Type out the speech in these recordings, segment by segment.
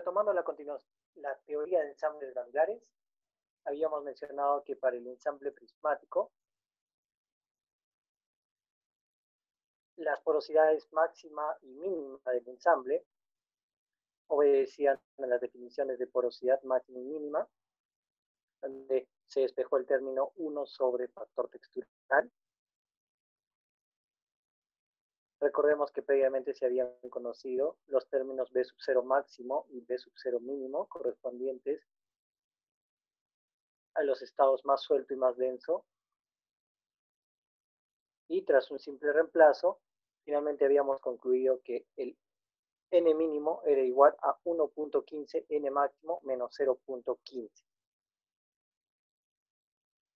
retomando la teoría de ensambles granulares, habíamos mencionado que para el ensamble prismático, las porosidades máxima y mínima del ensamble obedecían a las definiciones de porosidad máxima y mínima, donde se despejó el término 1 sobre factor textural. Recordemos que previamente se habían conocido los términos B sub 0 máximo y B sub 0 mínimo correspondientes a los estados más suelto y más denso. Y tras un simple reemplazo, finalmente habíamos concluido que el n mínimo era igual a 1.15 n máximo menos 0.15.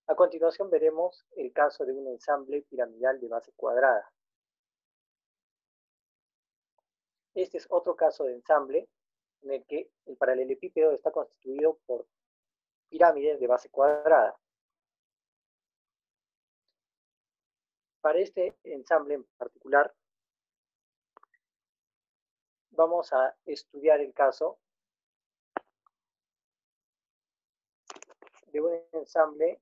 A continuación veremos el caso de un ensamble piramidal de base cuadrada. Este es otro caso de ensamble en el que el paralelepípedo está constituido por pirámides de base cuadrada. Para este ensamble en particular, vamos a estudiar el caso de un ensamble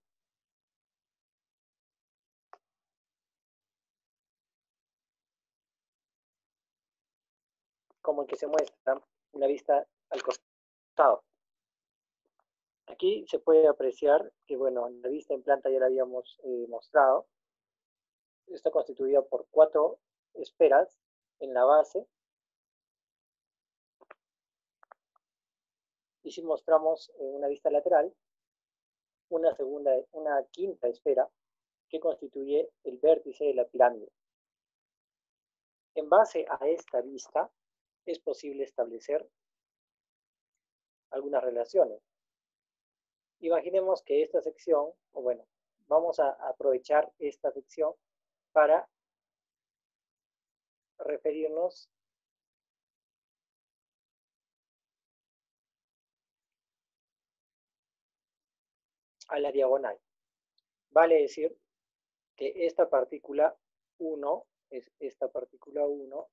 como el que se muestra en la vista al costado. Aquí se puede apreciar que, bueno, en la vista en planta ya la habíamos mostrado. Está constituida por 4 esferas en la base. Y si mostramos en una vista lateral, una quinta esfera que constituye el vértice de la pirámide. En base a esta vista, es posible establecer algunas relaciones. Imaginemos que esta sección, o bueno, vamos a aprovechar esta sección para referirnos a la diagonal. Vale decir que esta partícula 1 es esta partícula 1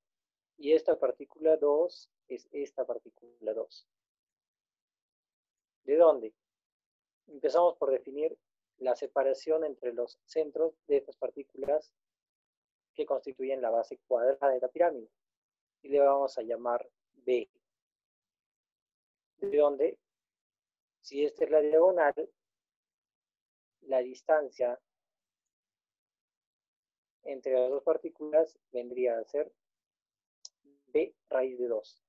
y esta partícula 2 es esta partícula 2. ¿De dónde? Empezamos por definir la separación entre los centros de estas partículas que constituyen la base cuadrada de la pirámide. Y le vamos a llamar B. De donde, si esta es la diagonal, la distancia entre las dos partículas vendría a ser B raíz de 2.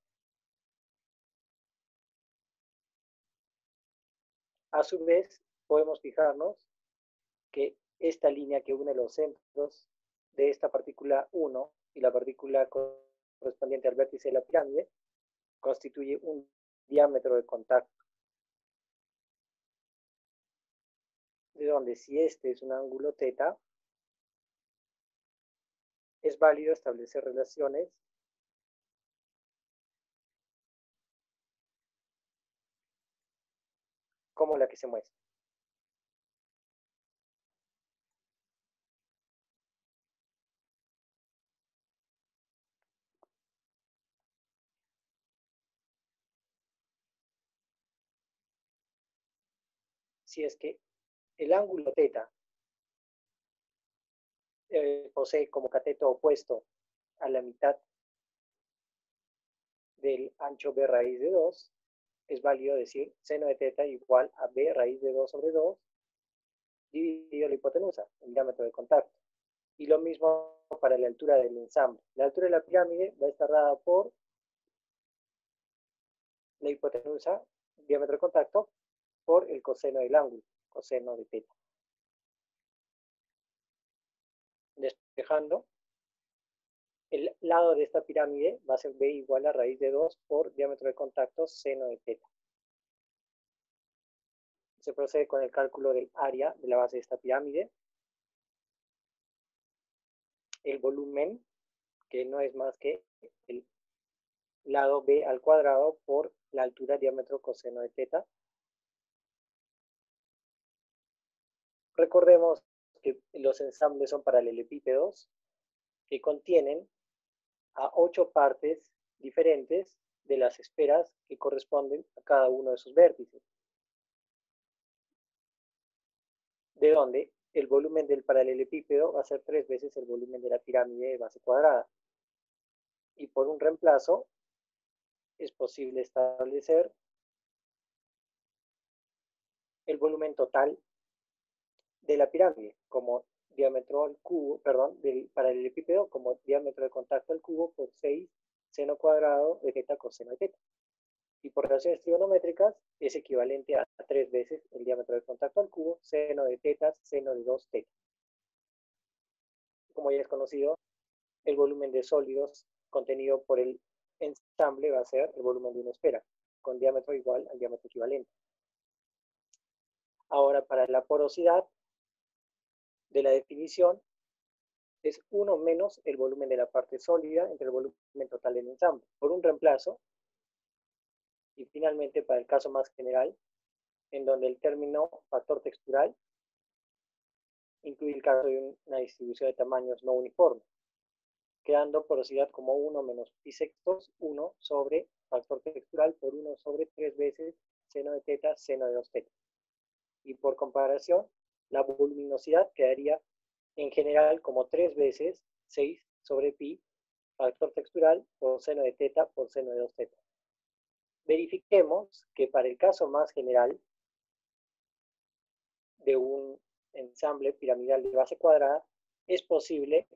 A su vez, podemos fijarnos que esta línea que une los centros de esta partícula 1 y la partícula correspondiente al vértice de la pirámide constituye un diámetro de contacto. De donde, si este es un ángulo θ, es válido establecer relaciones como la que se muestra. Si es que el ángulo θ posee como cateto opuesto a la mitad del ancho b raíz de 2, es válido decir seno de θ igual a b raíz de 2 sobre 2 dividido la hipotenusa, el diámetro de contacto. Y lo mismo para la altura del ensamble. La altura de la pirámide va a estar dada por la hipotenusa, diámetro de contacto, por el coseno del ángulo, coseno de θ. Despejando, el lado de esta pirámide va a ser b igual a raíz de 2 por diámetro de contacto seno de θ. Se procede con el cálculo del área de la base de esta pirámide. El volumen, que no es más que el lado b al cuadrado por la altura diámetro coseno de θ. Recordemos que los ensambles son paralelepípedos que contienen a 8 partes diferentes de las esferas que corresponden a cada uno de sus vértices, de donde el volumen del paralelepípedo va a ser 3 veces el volumen de la pirámide de base cuadrada. Y por un reemplazo es posible establecer el volumen total de la pirámide como diámetro al cubo, perdón, del paralelepípedo como diámetro de contacto al cubo por 6 seno cuadrado de teta coseno de teta. Y por relaciones trigonométricas es equivalente a 3 veces el diámetro de contacto al cubo, seno de teta, seno de 2 teta. Como ya es conocido, el volumen de sólidos contenido por el ensamble va a ser el volumen de una esfera, con diámetro igual al diámetro equivalente. Ahora, para la porosidad de la definición, es 1 menos el volumen de la parte sólida entre el volumen total del ensamble, por un reemplazo. Y finalmente, para el caso más general, en donde el término factor textural incluye el caso de una distribución de tamaños no uniforme, quedando porosidad como 1 menos pi sextos 1 sobre factor textural por 1 sobre 3 veces seno de teta, seno de 2 teta. Y por comparación, la voluminosidad quedaría en general como 3 veces 6 sobre pi factor textural por seno de teta por seno de 2 teta. Verifiquemos que para el caso más general de un ensamble piramidal de base cuadrada, es posible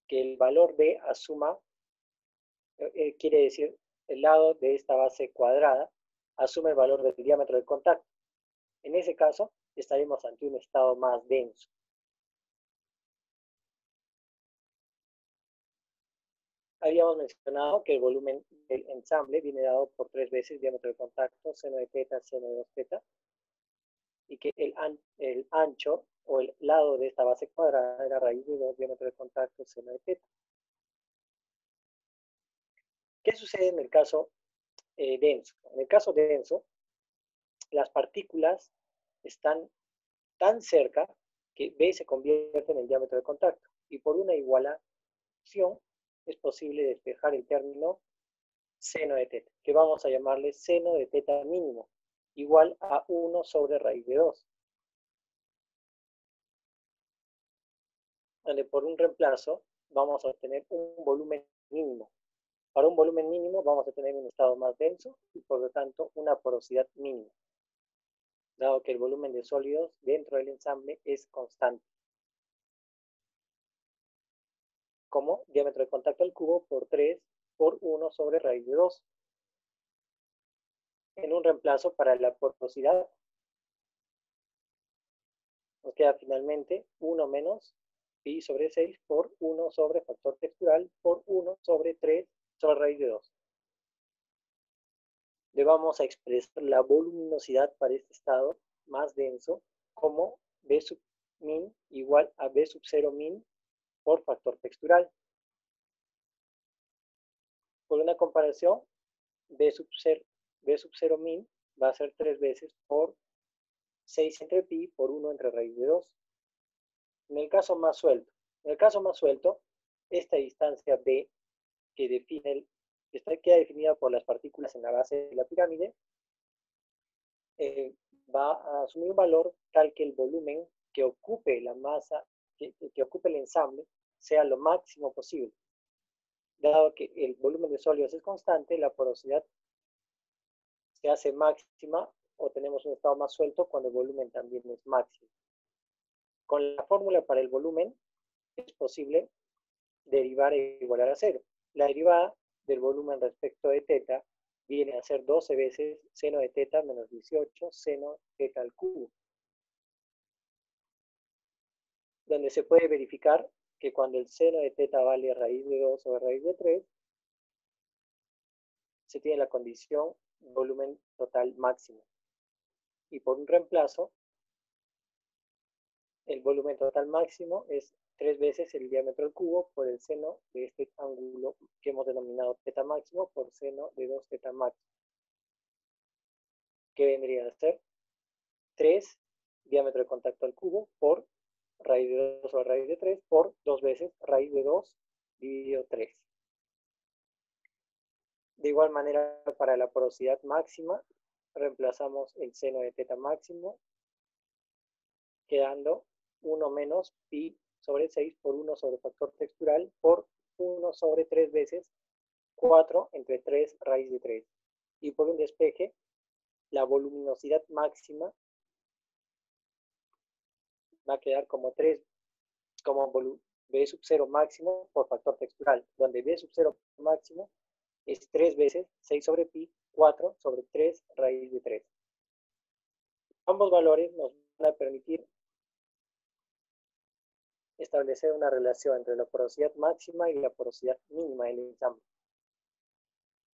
que el valor B asuma, quiere decir, el lado de esta base cuadrada asume el valor del diámetro de contacto. En ese caso, estaremos ante un estado más denso. Habíamos mencionado que el volumen del ensamble viene dado por 3 veces diámetro de contacto, seno de teta, seno de 2 teta, y que el ancho o el lado de esta base cuadrada era raíz de 2 diámetro de contacto, seno de teta. ¿Qué sucede en el caso denso? En el caso denso, las partículas están tan cerca que B se convierte en el diámetro de contacto, y por una igualación es posible despejar el término seno de teta, que vamos a llamarle seno de teta mínimo, igual a 1 sobre raíz de 2. Donde por un reemplazo vamos a obtener un volumen mínimo. Para un volumen mínimo vamos a tener un estado más denso y por lo tanto una porosidad mínima, dado que el volumen de sólidos dentro del ensamble es constante, como diámetro de contacto al cubo por 3 por 1 sobre raíz de 2. En un reemplazo para la porosidad, nos queda finalmente 1 menos pi sobre 6 por 1 sobre factor textural por 1 sobre 3 sobre raíz de 2. Le vamos a expresar la voluminosidad para este estado más denso como B sub min igual a B sub 0 min por factor textural. Por una comparación, B sub 0 min va a ser 3 veces por 6 entre pi por 1 entre raíz de 2. En el caso más suelto, esta distancia B que queda definida por las partículas en la base de la pirámide, va a asumir un valor tal que el volumen que ocupe la masa, que ocupe el ensamble, sea lo máximo posible. Dado que el volumen de sólidos es constante, la porosidad se hace máxima o tenemos un estado más suelto cuando el volumen también es máximo. Con la fórmula para el volumen es posible derivar e igualar a 0. La derivada del volumen respecto de teta viene a ser 12 veces seno de teta menos 18 seno teta al cubo. Donde se puede verificar que cuando el seno de teta vale raíz de 2 sobre raíz de 3, se tiene la condición volumen total máximo. Y por un reemplazo, el volumen total máximo es 3 veces el diámetro al cubo por el seno de este ángulo que hemos denominado teta máximo por seno de 2 teta máximo, que vendría a ser 3 diámetro de contacto al cubo por raíz de 2 sobre raíz de 3 por 2 veces raíz de 2 dividido 3. De igual manera, para la porosidad máxima, reemplazamos el seno de teta máximo, quedando 1 menos pi sobre 6 por 1 sobre factor textural por 1 sobre 3 veces 4 entre 3 raíz de 3. Y por un despeje, la voluminosidad máxima va a quedar como B sub 0 máximo por factor textural, donde B sub 0 máximo es 3 veces 6 sobre pi, 4 sobre 3 raíz de 3. Ambos valores nos van a permitir establecer una relación entre la porosidad máxima y la porosidad mínima del ensamble,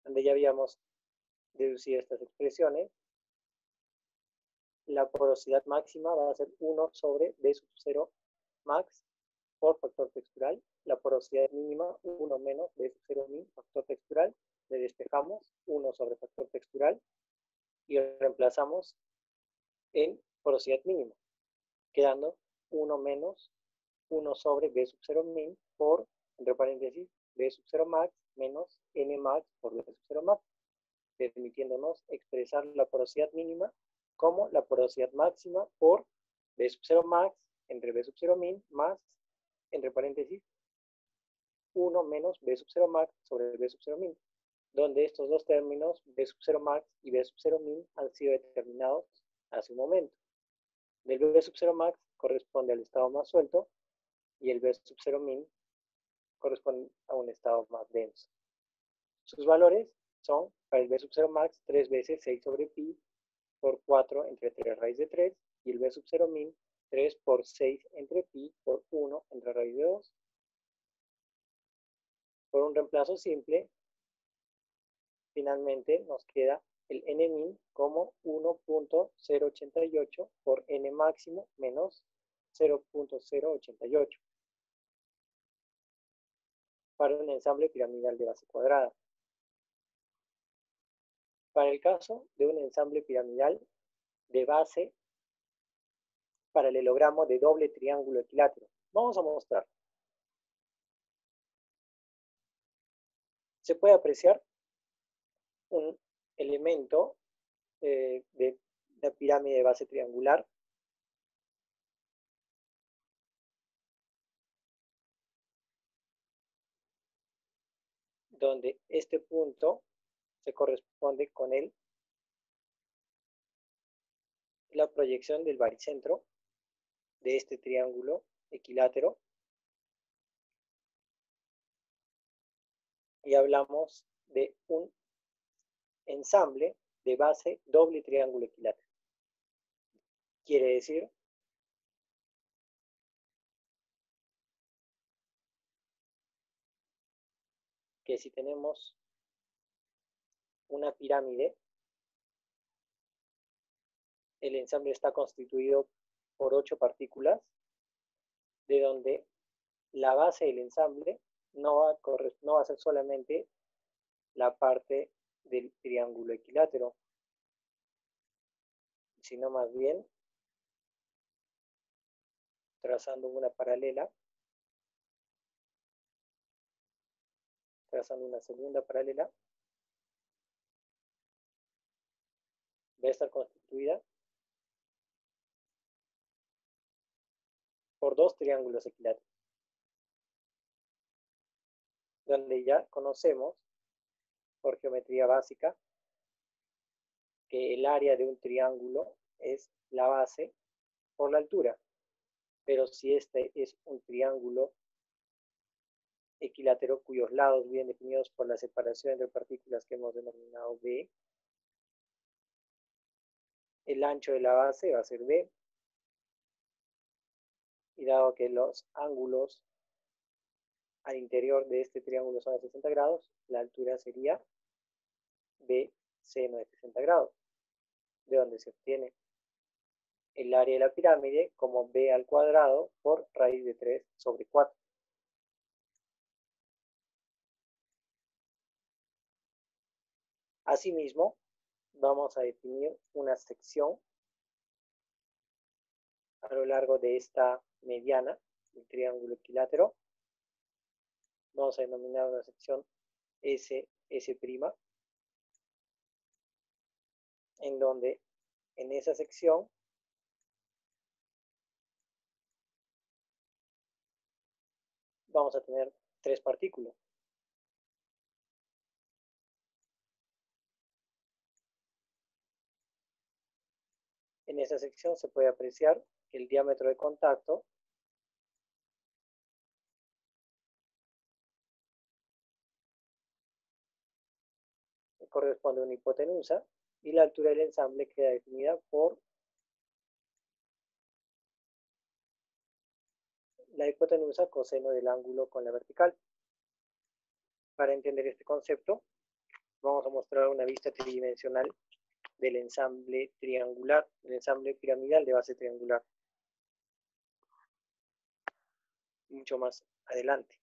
donde ya habíamos deducido estas expresiones. La porosidad máxima va a ser 1 sobre B sub 0 max por factor textural. La porosidad mínima, 1 menos B sub 0 min factor textural. Le despejamos 1 sobre factor textural y reemplazamos en porosidad mínima, quedando 1 menos 1 sobre B sub 0 min por, entre paréntesis, B sub 0 max menos N max por B sub 0 max, permitiéndonos expresar la porosidad mínima como la porosidad máxima por B sub 0 max entre B sub 0 min más, entre paréntesis, 1 menos B sub 0 max sobre B sub 0 min, donde estos dos términos, B sub 0 max y B sub 0 min, han sido determinados hace un momento. El B sub 0 max corresponde al estado más suelto y el B sub 0 min corresponde a un estado más denso. Sus valores son, para el B sub 0 max, 3 veces 6 sobre pi por 4 entre 3 raíz de 3, y el B sub 0 min, 3 por 6 entre pi por 1 entre raíz de 2. Por un reemplazo simple, finalmente nos queda el n min como 1.088 por n máximo menos 0.088 para un ensamble piramidal de base cuadrada. Para el caso de un ensamble piramidal de base paralelogramo de doble triángulo equilátero, vamos a mostrar. Se puede apreciar un elemento de la pirámide de base triangular donde este punto se corresponde con la proyección del baricentro de este triángulo equilátero, y hablamos de un ensamble de base doble triángulo equilátero. Quiere decir que si tenemos una pirámide, el ensamble está constituido por 8 partículas, de donde la base del ensamble no va a ser solamente la parte del triángulo equilátero, sino más bien, trazando una paralela, trazando una segunda paralela, va a estar constituida por 2 triángulos equiláteros, donde ya conocemos por geometría básica que el área de un triángulo es la base por la altura, pero si este es un triángulo equilátero cuyos lados vienen definidos por la separación entre partículas que hemos denominado B, el ancho de la base va a ser B, y dado que los ángulos al interior de este triángulo son de 60 grados, la altura sería B seno de 60 grados, de donde se obtiene el área de la pirámide como B al cuadrado por raíz de 3 sobre 4. Asimismo, vamos a definir una sección a lo largo de esta mediana del triángulo equilátero. Vamos a denominar una sección S', en donde en esa sección vamos a tener 3 partículas. En esa sección se puede apreciar que el diámetro de contacto corresponde a una hipotenusa y la altura del ensamble queda definida por la hipotenusa coseno del ángulo con la vertical. Para entender este concepto, vamos a mostrar una vista tridimensional del ensamble triangular, del ensamble piramidal de base triangular, mucho más adelante.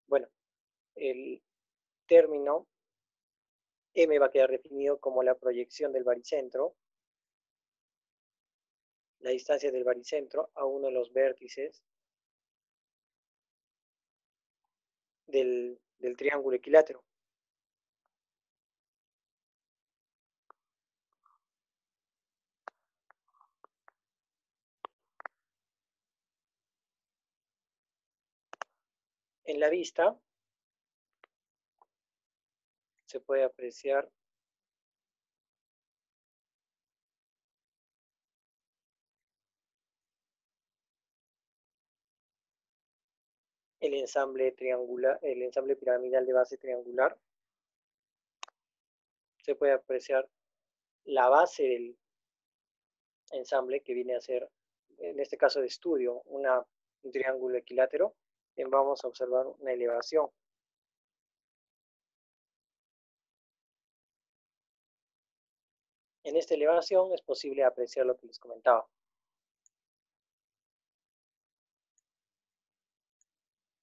Bueno, el término M va a quedar definido como la proyección del baricentro, la distancia del baricentro a uno de los vértices del triángulo equilátero. En la vista se puede apreciar el ensamble triangular, el ensamble piramidal de base triangular. Se puede apreciar la base del ensamble, que viene a ser, en este caso de estudio, un triángulo equilátero. Vamos a observar una elevación. En esta elevación es posible apreciar lo que les comentaba.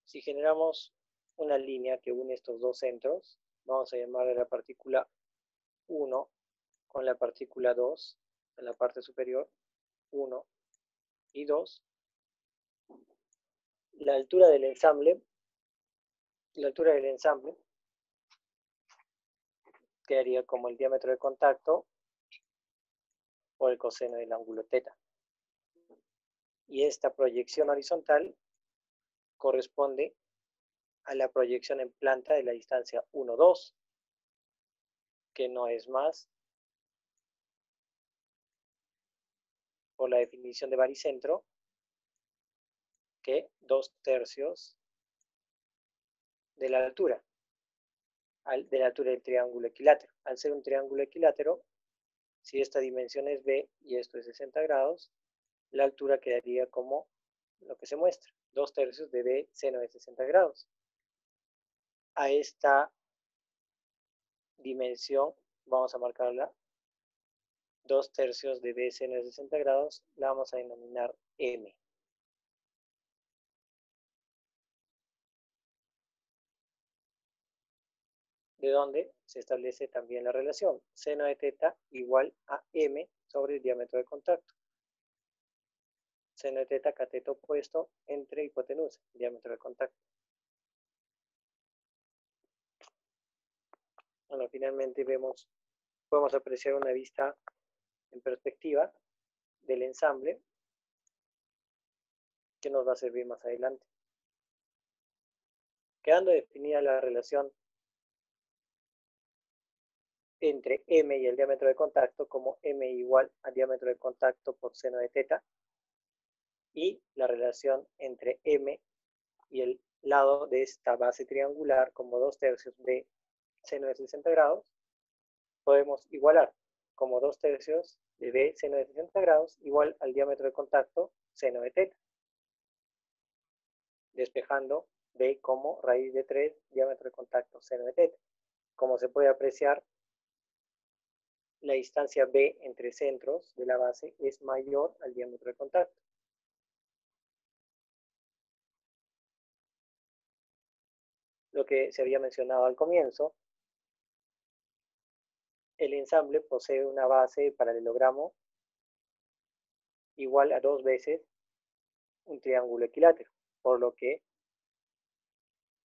Si generamos una línea que une estos dos centros, vamos a llamarle la partícula 1 con la partícula 2 en la parte superior, 1 y 2. La altura del ensamble quedaría como el diámetro de contacto por el coseno del ángulo θ. Y esta proyección horizontal corresponde a la proyección en planta de la distancia 1, 2, que no es más, por la definición de baricentro, que 2/3 de la altura del triángulo equilátero. Al ser un triángulo equilátero, si esta dimensión es b y esto es 60 grados, la altura quedaría como lo que se muestra, 2/3 de b seno de 60 grados. A esta dimensión vamos a marcarla 2/3 de b seno de 60 grados, la vamos a denominar m. De donde se establece también la relación seno de θ igual a m sobre el diámetro de contacto. Seno de θ, cateto opuesto entre hipotenusa, diámetro de contacto. Bueno, finalmente podemos apreciar una vista en perspectiva del ensamble que nos va a servir más adelante. Quedando definida la relación entre m y el diámetro de contacto como m igual al diámetro de contacto por seno de θ, y la relación entre m y el lado de esta base triangular como 2/3 de seno de 60 grados, podemos igualar como 2/3 de b seno de 60 grados igual al diámetro de contacto seno de θ, despejando b como raíz de 3 diámetro de contacto seno de θ. Como se puede apreciar, la distancia b entre centros de la base es mayor al diámetro de contacto. Lo que se había mencionado al comienzo, el ensamble posee una base de paralelogramo igual a 2 veces un triángulo equilátero, por lo que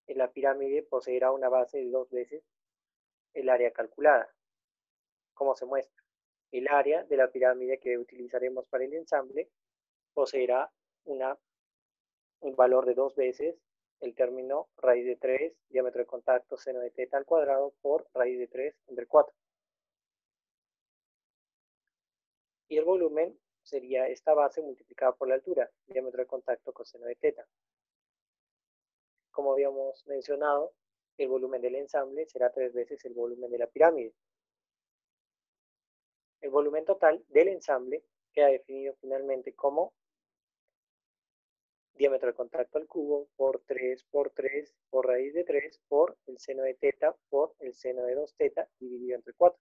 en la pirámide poseerá una base de 2 veces el área calculada. como se muestra. El área de la pirámide que utilizaremos para el ensamble poseerá un valor de 2 veces el término raíz de 3, diámetro de contacto seno de teta al cuadrado por raíz de 3 entre 4. Y el volumen sería esta base multiplicada por la altura, diámetro de contacto coseno de teta. Como habíamos mencionado, el volumen del ensamble será 3 veces el volumen de la pirámide. El volumen total del ensamble queda definido finalmente como diámetro de contacto al cubo por 3 por raíz de 3 por el seno de teta por el seno de 2 teta dividido entre 4.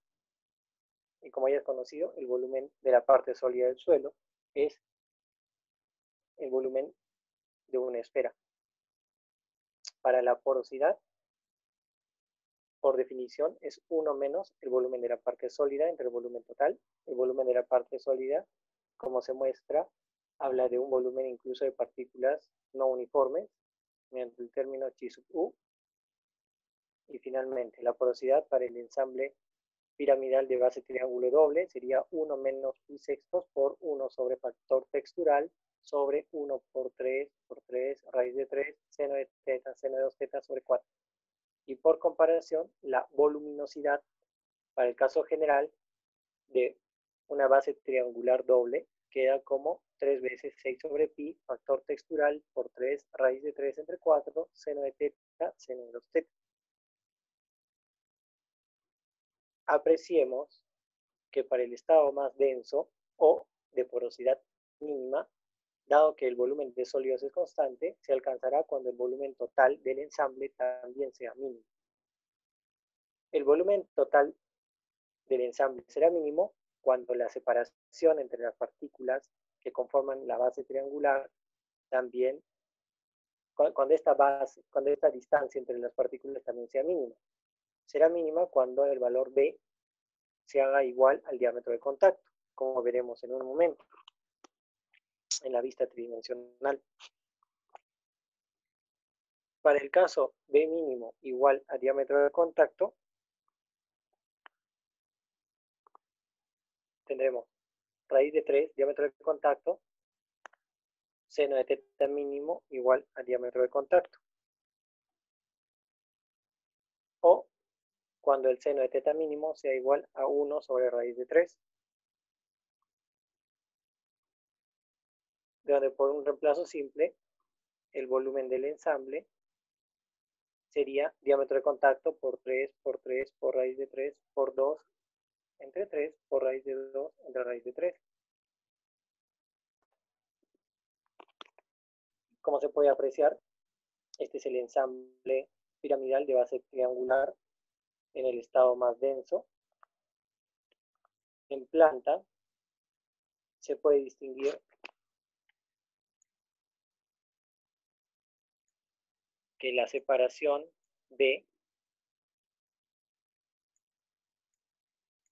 Y como ya es conocido, el volumen de la parte sólida del suelo es el volumen de una esfera. Para la porosidad, por definición, es 1 menos el volumen de la parte sólida entre el volumen total. El volumen de la parte sólida, como se muestra, habla de un volumen incluso de partículas no uniformes, mediante el término chi sub u. Y finalmente, la porosidad para el ensamble piramidal de base triángulo doble sería 1 menos pi sextos por 1 sobre factor textural sobre 1 por 3 raíz de 3, seno de teta, seno de 2 teta sobre 4. Y por comparación, la voluminosidad para el caso general de una base triangular doble queda como 3 veces 6 sobre pi, factor textural por 3, raíz de 3 entre 4, seno de teta, seno de 2 teta. Apreciemos que para el estado más denso o de porosidad mínima, dado que el volumen de sólidos es constante, se alcanzará cuando el volumen total del ensamble también sea mínimo. El volumen total del ensamble será mínimo cuando la separación entre las partículas que conforman la base triangular también, cuando esta distancia entre las partículas también sea mínima. Será mínima cuando el valor B se haga igual al diámetro de contacto, como veremos en un momento, en la vista tridimensional. Para el caso B mínimo igual a diámetro de contacto, tendremos raíz de 3, diámetro de contacto, seno de teta mínimo igual a diámetro de contacto. O cuando el seno de teta mínimo sea igual a 1 sobre raíz de 3. De donde por un reemplazo simple, el volumen del ensamble sería diámetro de contacto por 3 por raíz de 3 por 2 entre 3 por raíz de 2 entre raíz de 3. Como se puede apreciar, este es el ensamble piramidal de base triangular en el estado más denso. En planta se puede distinguir que la separación B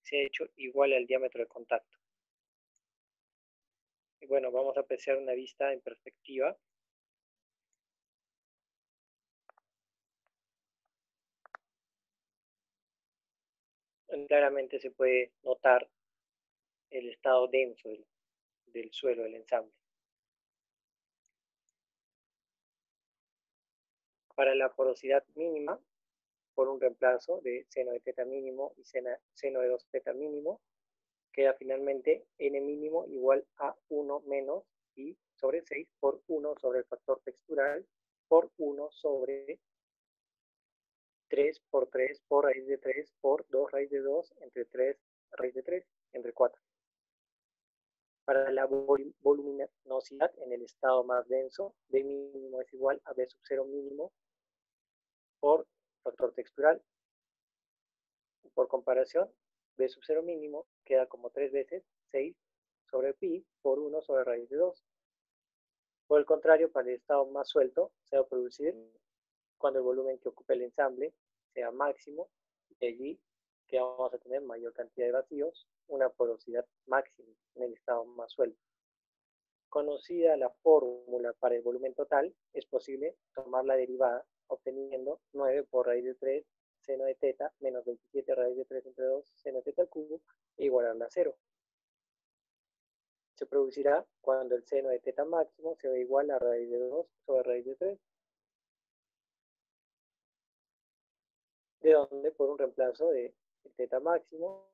se ha hecho igual al diámetro de contacto. Y bueno, vamos a apreciar una vista en perspectiva. Claramente se puede notar el estado denso del suelo del ensamble. Para la porosidad mínima, por un reemplazo de seno de teta mínimo y seno de 2 teta mínimo, queda finalmente n mínimo igual a 1 menos pi sobre 6 por 1 sobre el factor textural por 1 sobre 3 por raíz de 3 por 2 raíz de 2 entre 3 raíz de 3 entre 4. Para la voluminosidad en el estado más denso, B mínimo es igual a B sub 0 mínimo por factor textural. Por comparación, B sub 0 mínimo queda como 3 veces 6 sobre pi por 1 sobre raíz de 2. Por el contrario, para el estado más suelto, se va a producir cuando el volumen que ocupa el ensamble sea máximo, y allí que vamos a tener mayor cantidad de vacíos, una porosidad máxima en el estado más suelto. Conocida la fórmula para el volumen total, es posible tomar la derivada obteniendo 9 por raíz de 3 seno de teta menos 27 raíz de 3 entre 2 seno de teta al cubo igualarla a 0. Se producirá cuando el seno de teta máximo sea igual a raíz de 2 sobre raíz de 3. De donde por un reemplazo de teta máximo,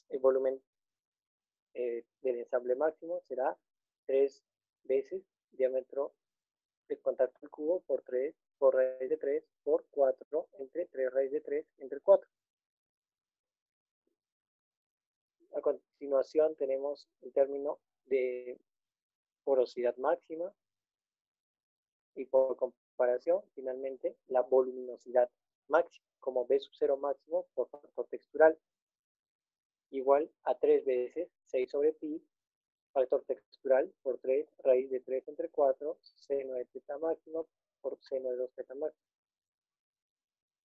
el volumen del ensamble máximo será 3 veces diámetro de contacto al cubo por 3 por raíz de 3 por 4 entre 3 raíz de 3 entre 4. A continuación tenemos el término de porosidad máxima y por comparación finalmente la voluminosidad máxima como B sub 0 máximo por factor textural igual a 3 veces 6 sobre pi factor textural por 3 raíz de 3 entre 4 seno de teta máximo por seno de 2 teta máximo.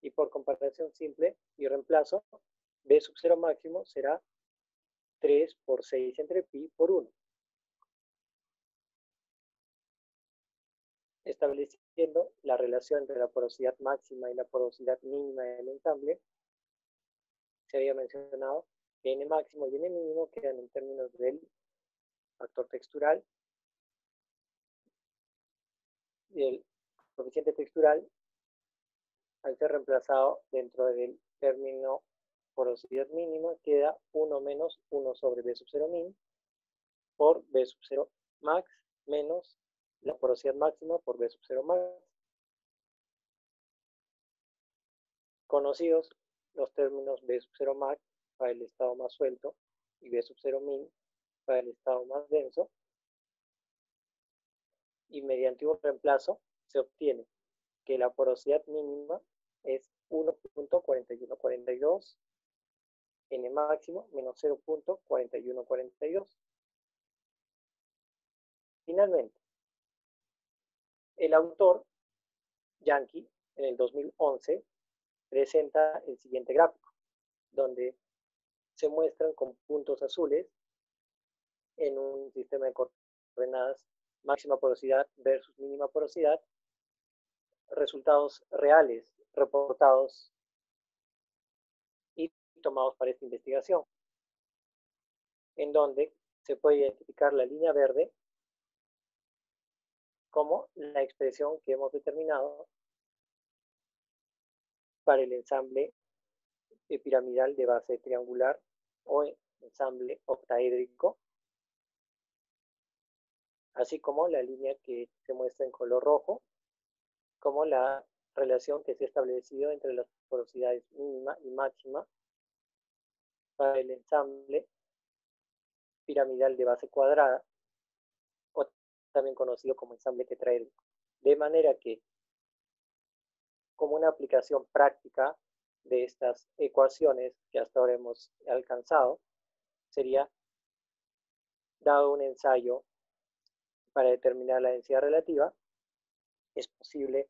Y por comparación simple y reemplazo, B sub 0 máximo será 3 por 6 entre pi por 1. Estableciendo la relación entre la porosidad máxima y la porosidad mínima del ensamble, se había mencionado que n máximo y n mínimo quedan en términos del factor textural y el coeficiente textural al ser reemplazado dentro del término porosidad mínima queda 1 menos 1 sobre B sub 0 min por B sub 0 max menos la porosidad máxima por B sub 0 max. Conocidos los términos B sub 0 max para el estado más suelto y B sub 0 min para el estado más denso, y mediante un reemplazo se obtiene que la porosidad mínima es 1.4142 n máximo menos 0.4142. Finalmente, el autor, Yankee, en el 2011, presenta el siguiente gráfico, donde se muestran con puntos azules en un sistema de coordenadas máxima porosidad versus mínima porosidad, resultados reales reportados y tomados para esta investigación, en donde se puede identificar la línea verde como la expresión que hemos determinado para el ensamble piramidal de base triangular o ensamble octaédrico, así como la línea que se muestra en color rojo, como la relación que se ha establecido entre las porosidades mínima y máxima para el ensamble piramidal de base cuadrada, o también conocido como ensamble tetraédrico. De manera que, como una aplicación práctica de estas ecuaciones que hasta ahora hemos alcanzado, sería, dado un ensayo para determinar la densidad relativa, es posible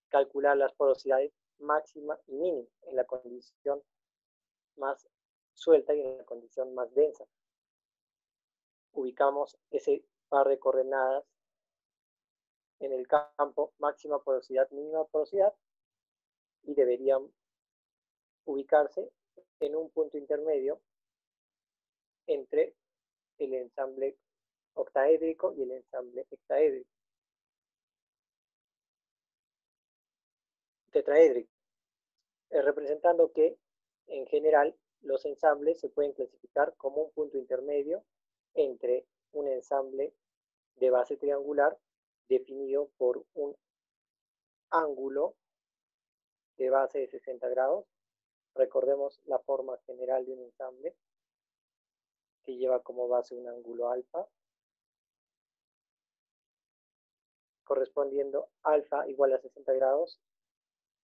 calcular las porosidades máxima y mínima en la condición más suelta y en la condición más densa. Ubicamos ese par de coordenadas en el campo máxima porosidad, mínima porosidad, y deberían ubicarse en un punto intermedio entre el ensamble octaédrico y el ensamble hectaédrico. Tetraédrico, representando que en general los ensambles se pueden clasificar como un punto intermedio entre un ensamble de base triangular definido por un ángulo de base de 60 grados. Recordemos la forma general de un ensamble que lleva como base un ángulo alfa, correspondiendo alfa igual a 60 grados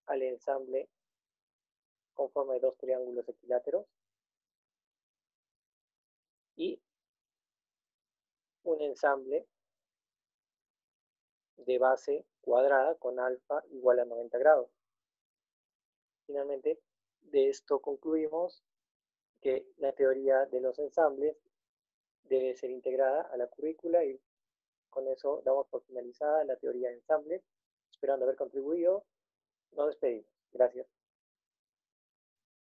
al ensamble con forma de dos triángulos equiláteros, y un ensamble de base cuadrada con alfa igual a 90 grados. Finalmente, de esto concluimos que la teoría de los ensambles debe ser integrada a la currícula, y con eso damos por finalizada la teoría de ensambles. Esperando haber contribuido, nos despedimos. Gracias.